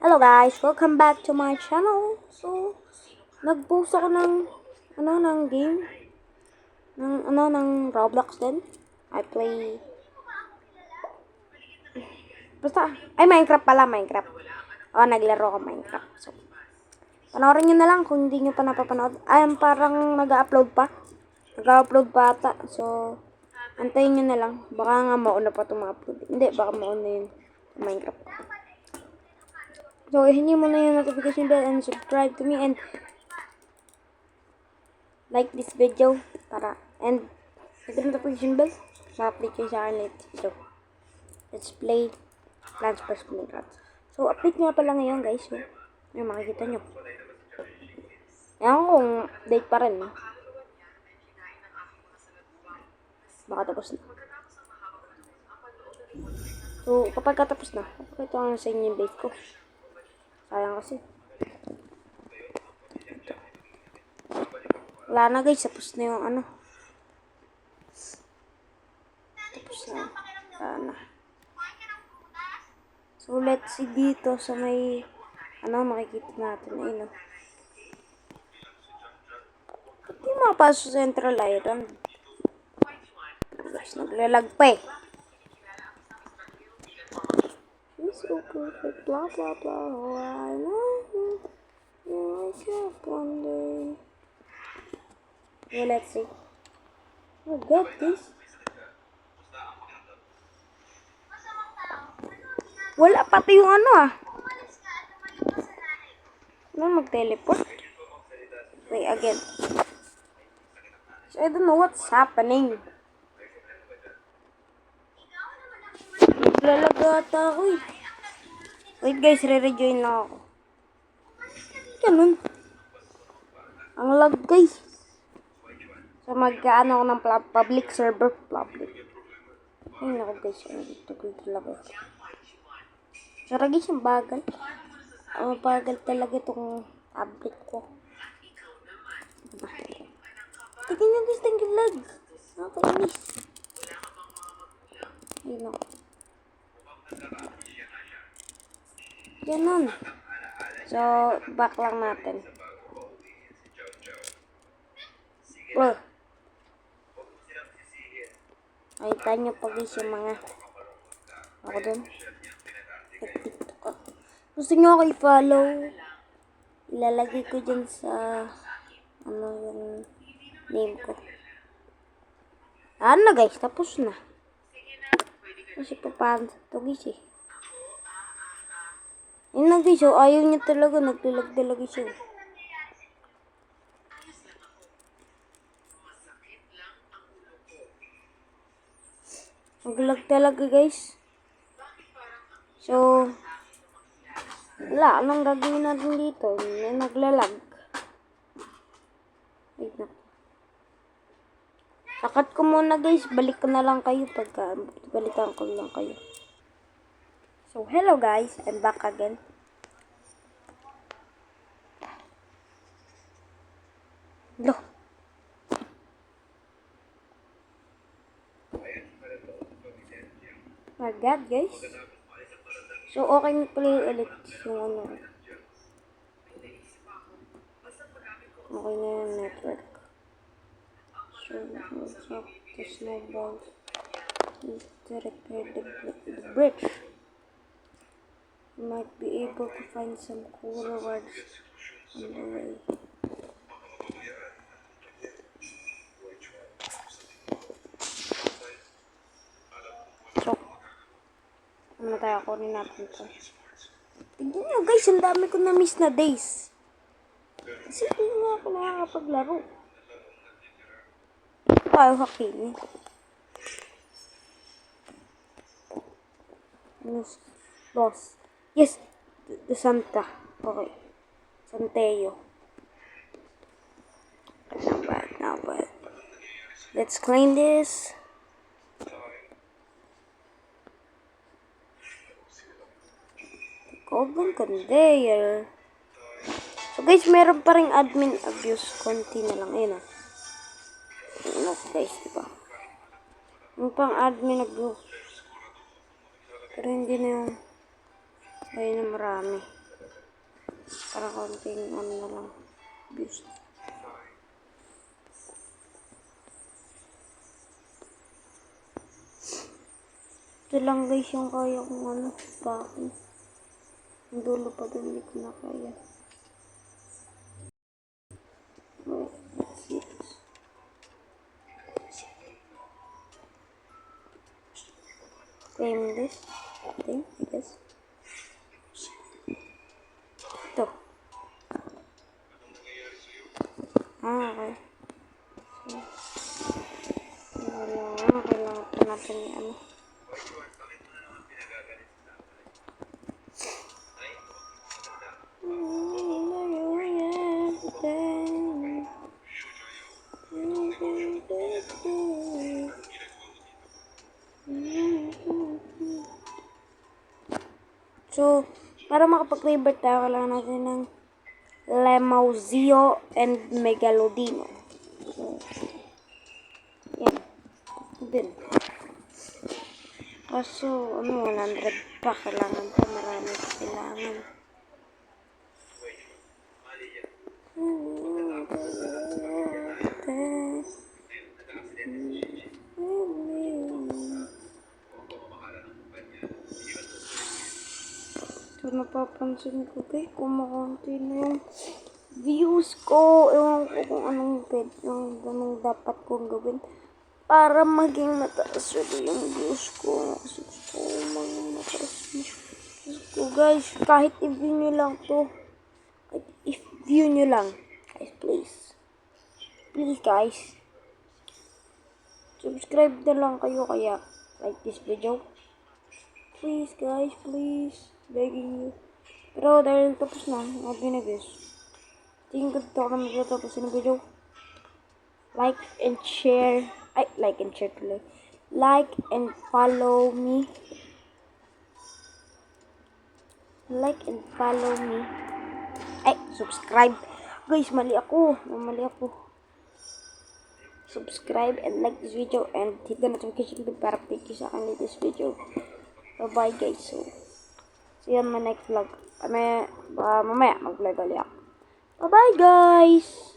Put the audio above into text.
Hello guys, welcome back to my channel. So, nag-post ako ng game ng Roblox din. I play basta Minecraft pala, Minecraft. Naglaro ako Minecraft. So, panoorin niyo na lang kung hindi niyo pa napapanood. Parang nag-upload pa. Nag-upload pa ata. So, antayin niyo na lang. Baka nga mauna pa upload. Hindi, baka mauna yun. Minecraft. So, hindi mo na yung notification bell and subscribe to me and like this video and hit the notification bell ma-update kayo sa akin latest video. Let's play Plants vs Minecraft. So, update nga pala ngayon guys. So, yung makikita nyo. Ewan kung date pa rin. Baka tapos na. So, kapag katapos na, ito ang sa inyo yung base ko. Sayang kasi. Wala na guys, tapos na yung Tapos na. Wala na. So, let's see dito sa may, makikita natin. Ayun, Hindi makapasok sa Central Island. Guys, naglalag pa eh. It's so perfect, blah blah blah. Oh, I know you. You wake up one day. Well, let's see. Oh, God, this. Wala pati yung mag-teleport? Wait, again. So, I don't know what's happening. Naglalaga ata ako eh. Wait guys, re-rejoin lang ako. Ganun. Ang lag guys. So, mag-ano ako ng public server. Ay, naku guys. Tugol talaga. Sarag guys, yung bagal. Ang bagal talaga itong tablet ko. Tignan nyo guys, tanggal lag. Nakakainis. Ay, naku. Ganun. So, back lang natin. Nakita nyo pa guys yung mga ako dun. Nag-tiktok ako. Gusto nyo ako i-follow? Ilalagay ko dyan sa yung name ko. Guys, tapos na. Kasi papahan sa ito guys eh. Yun na guys, ayaw niya talaga. Naglalag talaga siya. Naglag talaga guys. So, wala. Anong gagawin natin dito? May naglalag. Wait na. Sakat ko muna guys. Balik ko na lang kayo balikan ko lang kayo. So, hello guys. I'm back again. Loh. My God, guys. So, okay na play ulit yung Okay na yung network. So, let's up the snowballs. To repair the bridge. You might be able to find some cool rewards on the way. So, tayo kunin natin ito. Tignan nyo guys, ang dami ko na-miss na days. Kasi hindi nga ako nakakapaglaro. Tayo hakin. Boss. Yes, the Santa. Okay. Santeo. Not bad. Let's clean this. Golden conveyor. So guys, meron pa ring admin abuse. Konti na lang. Ayun guys, diba? Yung pang admin abuse. Pero hindi na yung ayun na marami. Para konting ano na lang. Views. Ito lang guys yung kaya kong ano. Bakit? Ang dulo pa dun, hindi ko na kaya. Wait, let's see this. Claim this. I think, I guess. Ito. Okay. So, kailangan pa natin yung ano. So, para makapag-favorite tayo, kailangan natin ng Lemozio and Megalodino. So, yan. Din. Kaso, 100 pa. Kailangan pa. Marami pa kailangan. So, napapansin ko kay kumakunti na yung views ko. Ewan ko kung anong dapat kong gawin para maging mataas yung views ko. Kasi gusto ko maging mataas yung views ko. Guys, kahit i-view nyo lang to. Kahit i-view nyo lang. Guys, please. Please, guys. Subscribe na lang kayo kaya like this video. Please, guys, please. Begging you. Pero dahil tapos na, sabi na guys. Tingin ko dito kami matapos ng video. Like and share. Ay, like and share tuloy. Like and follow me. Like and follow me. Ay, subscribe. Guys, mali ako. Subscribe and like this video and hit the notification bell para update sa akin this video. Bye-bye guys. So, see you on my next vlog. Mamaya mag-vlog ulit ako. Bye-bye guys!